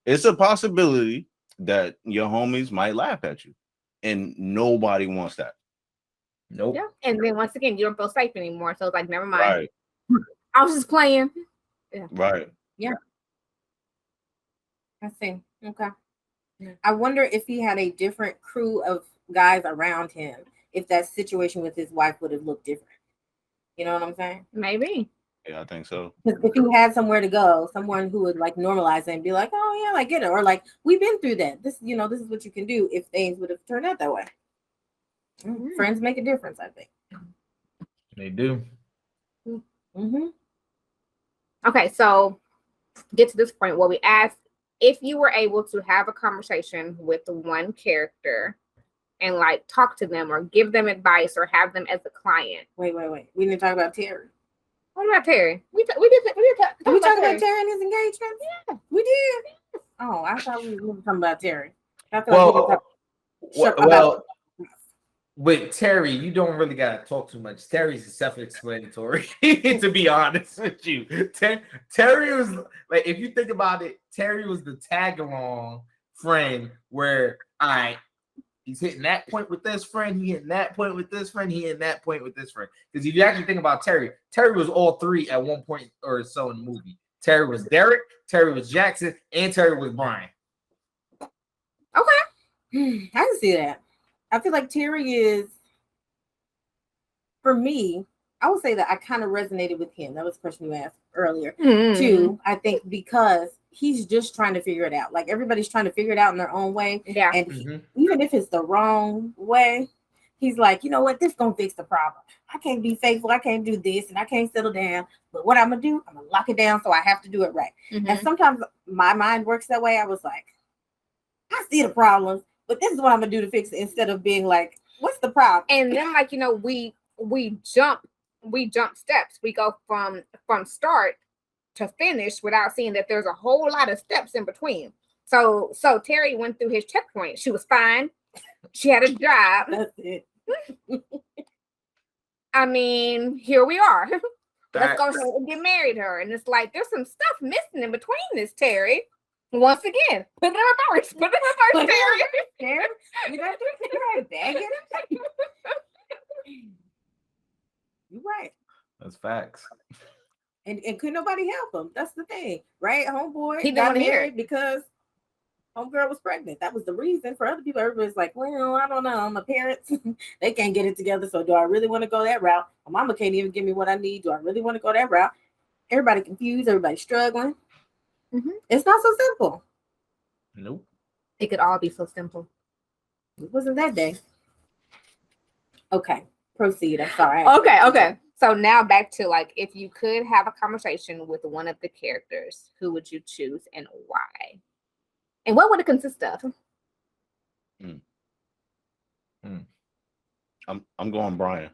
it's a possibility that your homies might laugh at you, and nobody wants that. Nope. Yeah. And then once again, you don't feel safe anymore. So it's like, never mind. Right. I was just playing. Yeah. Right. Yeah. I see. Okay. I wonder if he had a different crew of guys around him, if that situation with his wife would have looked different. You know what I'm saying? Maybe. Yeah, I think so. If he had somewhere to go, someone who would like normalize it and be like, oh yeah, I get it. Or like, we've been through that. This, you know, this is what you can do if things would have turned out that way. Friends make a difference, I think. They do. Mm-hmm. Okay, so get to this point where we ask if you were able to have a conversation with one character and like talk to them or give them advice or have them as a client. Wait. We didn't talk about Terry. What about Terry? We did Did we talk about Terry and his engagement? Yeah, we did. Oh, I thought we were talking about Terry. I feel Well, like we didn't talk well, with Terry, you don't really gotta talk too much. Terry's self-explanatory, to be honest with you. Terry was like, if you think about it, Terry was the tag-along friend where he's hitting that point with this friend, he hitting that point with this friend, he hitting that point with this friend. Because if you actually think about Terry was all three at one point or so in the movie. Terry was Derek, Terry was Jackson, and Terry was Brian. Okay. I can see that. I feel like Terry is, for me, I would say that I kind of resonated with him. That was the question you asked earlier, too. I think because he's just trying to figure it out. Like, everybody's trying to figure it out in their own way. Yeah. And even if it's the wrong way, he's like, you know what? This gonna fix the problem. I can't be faithful. I can't do this, and I can't settle down. But what I'm gonna do, I'm gonna lock it down, so I have to do it right. And sometimes my mind works that way. I was like, I see the problems, but this is what I'm gonna do to fix it, instead of being like, what's the problem? And then, like, you know, we jump steps. We go from start to finish without seeing that there's a whole lot of steps in between. So Terry went through his checkpoint. She was fine. She had a job. That's it. I mean, here we are. Let's go Facts. and get married her. And it's like, there's some stuff missing in between this, Terry. Once again, put it in reverse. Terry. Terry, you got to do it right. Bag it. You're right. That's facts. And could nobody help him? That's the thing, right? Homeboy He didn't got wanna hear married because homegirl was pregnant. That was the reason. For other people, everybody's like, well, I don't know. My parents, they can't get it together. So do I really want to go that route? My mama can't even give me what I need. Do I really want to go that route? Everybody confused. Everybody struggling. It's not so simple. Nope. It could all be so simple. It wasn't that day. Okay, proceed. I'm sorry. Okay. So now back to, like, if you could have a conversation with one of the characters, who would you choose and why? And what would it consist of? I'm going Brian.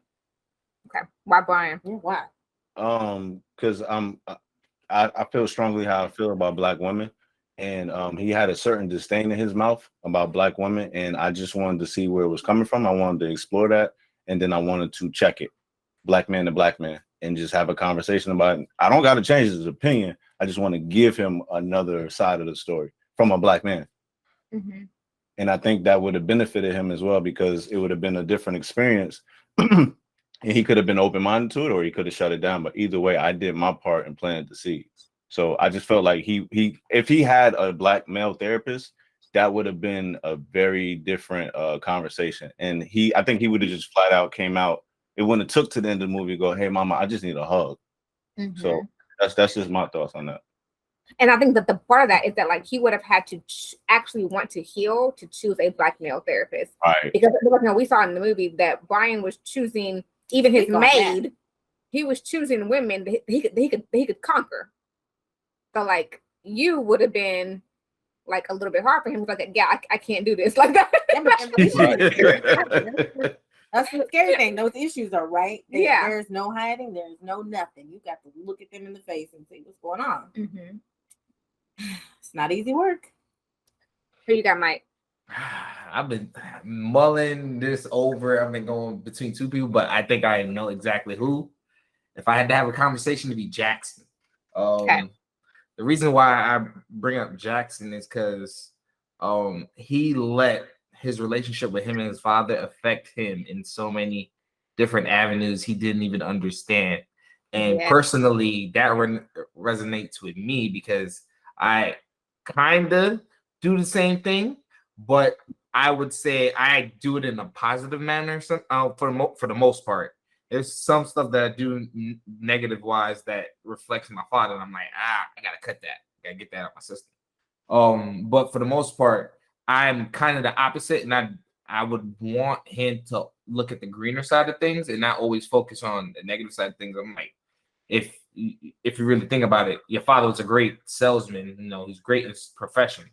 Okay. Why Brian? Yeah, why? Because I feel strongly how I feel about Black women, and he had a certain disdain in his mouth about Black women, and I just wanted to see where it was coming from. I wanted to explore that, and then I wanted to check it, Black man to Black man, and just have a conversation about it. I don't got to change his opinion. I just want to give him another side of the story from a Black man. And I think that would have benefited him as well, because it would have been a different experience. And he could have been open-minded to it, or he could have shut it down. But either way, I did my part and planted the seeds. So I just felt like he if he had a Black male therapist, that would have been a very different conversation. And I think he would have just flat out came out. It wouldn't have took to the end of the movie, go, hey mama, I just need a hug. So that's just my thoughts on that. And I think that the part of that is that, like, he would have had to actually want to heal to choose a Black male therapist. Right. Because, you know, we saw in the movie that Brian was choosing, even his maid, he was choosing women that he could conquer. So, like, you would have been, like, a little bit hard for him. Like, yeah, I can't do this. Like that. That's the scary thing. Those issues are right there. Yeah. There's no hiding. There's no nothing. You got to look at them in the face and see what's going on. It's not easy work. Who you got, Mike? I've been mulling this over. I've been going between two people, but I think I know exactly who. If I had to have a conversation, to be Jackson. Okay. The reason why I bring up Jackson is because he let his relationship with him and his father affect him in so many different avenues he didn't even understand. And personally, that resonates with me because I kind of do the same thing, but I would say I do it in a positive manner for the most part. There's some stuff that I do negative wise that reflects my father, and I'm like, I gotta cut that. I gotta get that out of my system. But for the most part, I'm kind of the opposite, and I would want him to look at the greener side of things and not always focus on the negative side of things. I'm like, if you really think about it, your father was a great salesman. You know, he's great in his profession.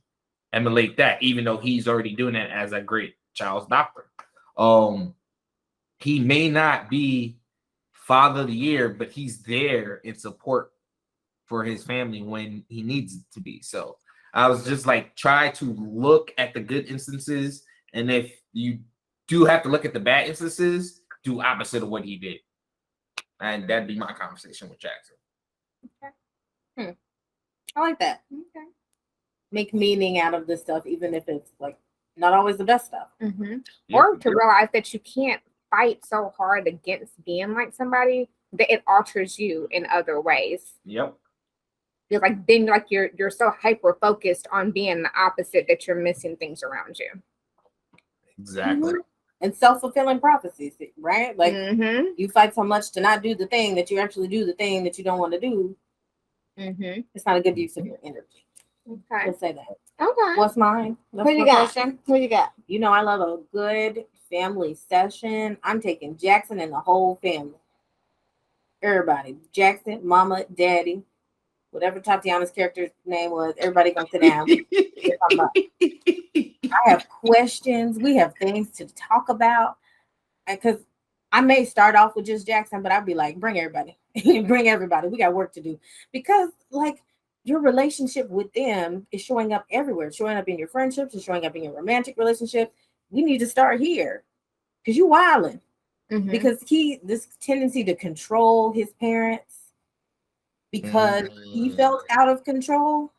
Emulate that, even though he's already doing that as a great child's doctor. He may not be father of the year, but he's there in support for his family when he needs to be. So I was just like, try to look at the good instances, and if you do have to look at the bad instances, do opposite of what he did. And that'd be my conversation with Jackson. Okay. I like that. Okay. Make meaning out of this stuff, even if it's like not always the best stuff. Mm-hmm. Or to realize that you can't fight so hard against being like somebody that it alters you in other ways. Yep. You're like, then like you're so hyper focused on being the opposite that you're missing things around you. Exactly. Mm-hmm. And self-fulfilling prophecies, right? Like you fight so much to not do the thing that you actually do the thing that you don't want to do. Mm-hmm. It's not a good use of your energy. Okay. Let's say that. Okay. What's mine? Who you got? Who you got? You know, I love a good family session. I'm taking Jackson and the whole family. Everybody. Jackson, mama, daddy, whatever Tatiana's character's name was, everybody gonna sit down. I have questions. We have things to talk about. Because I may start off with just Jackson, but I'll be like, bring everybody. Bring everybody. We got work to do. Because, like, your relationship with them is showing up everywhere. It's showing up in your friendships. It's showing up in your romantic relationship. We need to start here. Because you wilding. Mm-hmm. Because this tendency to control his parents because he felt out of control,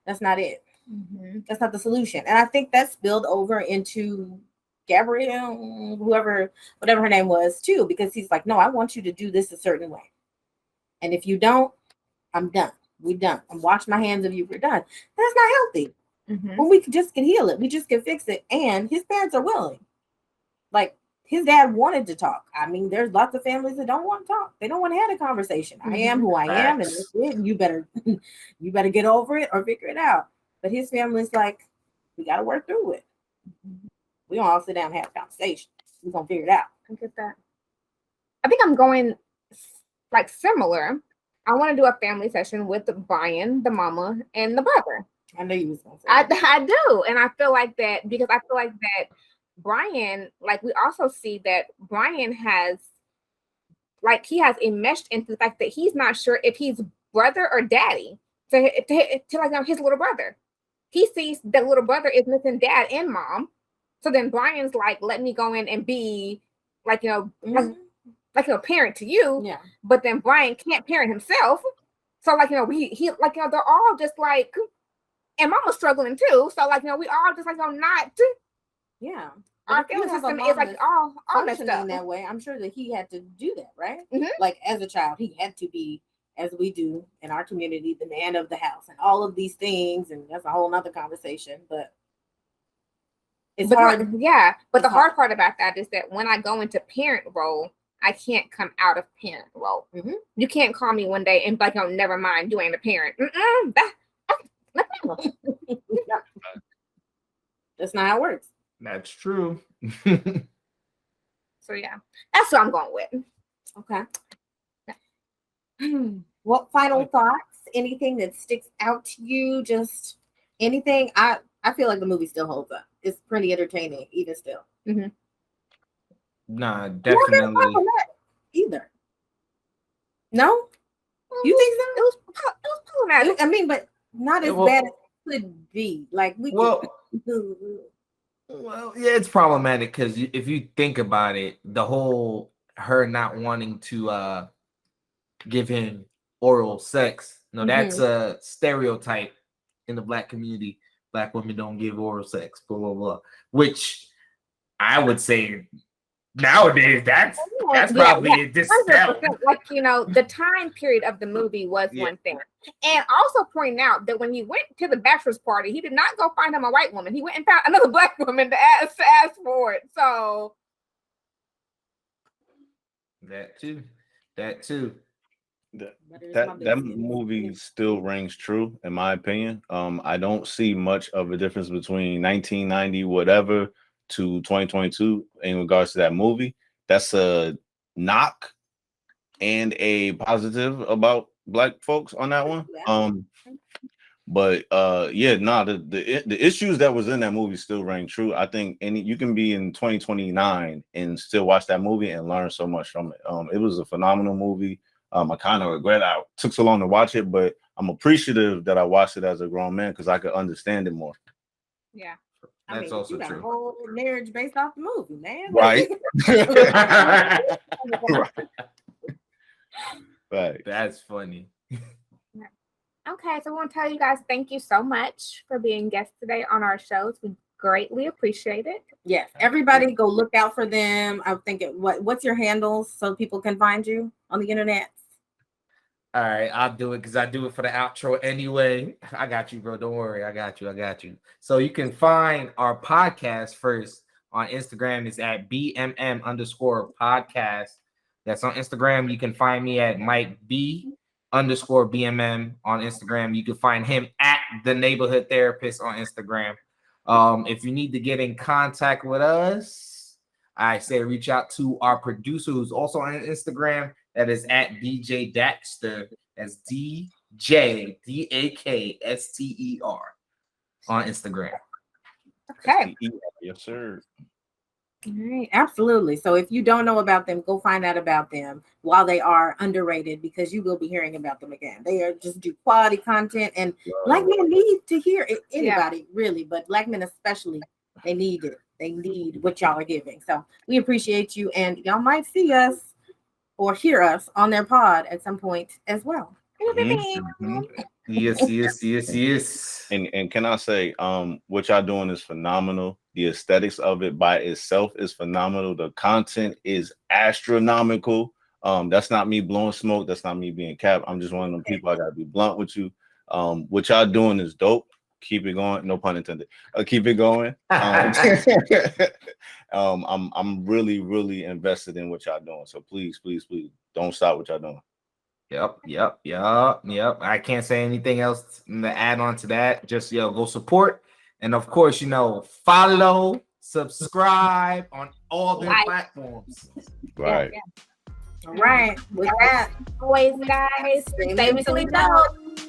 that's not it. Mm-hmm. That's not the solution. And I think that spilled over into Gabrielle, whatever her name was, too, because he's like, no, I want you to do this a certain way. And if you don't, I'm done. We're done. I'm washing my hands of you. We're done. That's not healthy. Mm-hmm. When we just can heal it, we just can fix it. And his parents are willing. Like, his dad wanted to talk. I mean, there's lots of families that don't want to talk. They don't want to have a conversation. Mm-hmm. I am who I am, and that's it. You better get over it or figure it out. But his family's like, we got to work through it. Mm-hmm. We don't all sit down and have a conversation. We're going to figure it out. I get that. I think I'm going like similar. I want to do a family session with Brian, the mama, and the brother. I know you was going to say that. I do. And I feel like that because I feel like that Brian, like we also see that Brian has, like he has enmeshed into the fact that he's not sure if he's brother or daddy to like his little brother. He sees that little brother is missing dad and mom. So then Brian's like, let me go in and be like, like a parent to you. Yeah. But then Brian can't parent himself. So like, he like, they're all just like, and mama's struggling too. So like, we all just like, not. Yeah. Our family system is like all messed up in that way. I'm sure that he had to do that, right? Mm-hmm. Like as a child, he had to be, as we do in our community, the man of the house and all of these things. And that's a whole nother conversation, but it's hard. Yeah. But the hard part about that is that when I go into parent role, I can't come out of parent role. Mm-hmm. You can't call me one day and be like, oh, never mind, you ain't a parent. That's not how it works. That's true. So yeah, that's what I'm going with. Okay. What final thoughts? Anything that sticks out to you? Just anything? I feel like the movie still holds up. It's pretty entertaining, even still. Mm-hmm. Nah, definitely. Either. No? You think so? It was problematic. I mean, but not as bad as it could be. Like we. Well, Well, yeah, it's problematic because if you think about it, the whole her not wanting to give him oral sex, that's a stereotype in the Black community. Black women don't give oral sex, blah blah blah. Which I would say nowadays that's probably a dispel. 100%. Like, the time period of the movie was one thing. And also pointing out that when he went to the bachelor's party, he did not go find him a white woman. He went and found another Black woman to ask for it. So that too. That movie still rings true, in my opinion. I don't see much of a difference between 1990 whatever to 2022 in regards to that movie. That's a knock and a positive about Black folks on that one. The issues that was in that movie still ring true. I think you can be in 2029 and still watch that movie and learn so much from it. It was a phenomenal movie. I kind of regret I took so long to watch it, but I'm appreciative that I watched it as a grown man because I could understand it more. Yeah. That's also you got true. A whole marriage based off the movie, man. Right. Right. That's funny. Okay, so I want to tell you guys thank you so much for being guests today on our shows. We greatly appreciate it. Yes, everybody go look out for them. I'm thinking, what's your handles so people can find you on the internet? All right, I'll do it because I do it for the outro anyway. I got you, bro. Don't worry. I got you. So you can find our podcast first on Instagram. It's at BMM_podcast. That's on Instagram. You can find me at Mike B_BMM on Instagram. You can find him at The Neighborhood Therapist on Instagram. If you need to get in contact with us, I say reach out to our producer who's also on Instagram. That is at DJ Daxter. That's DJDAKSTER on Instagram. Okay. Yes, sir. All right, absolutely. So if you don't know about them, go find out about them while they are underrated, because you will be hearing about them again. They are just do quality content, and Black men need to hear it. Anybody really, but Black men especially, they need it. They need what y'all are giving. So we appreciate you, and y'all might see us or hear us on their pod at some point as well. Mm-hmm. Yes. And can I say, what y'all doing is phenomenal. The aesthetics of it by itself is phenomenal. The content is astronomical. That's not me blowing smoke. That's not me being cap. I'm just one of them people. I gotta be blunt with you. What y'all doing is dope. Keep it going. No pun intended. Keep it going. I'm really, really invested in what y'all doing. So please don't stop what y'all doing. Yep. I can't say anything else to add on to that. Just go support, and of course, follow, subscribe on all their platforms. Right. All right. With that, Always, guys, stay mentally dope.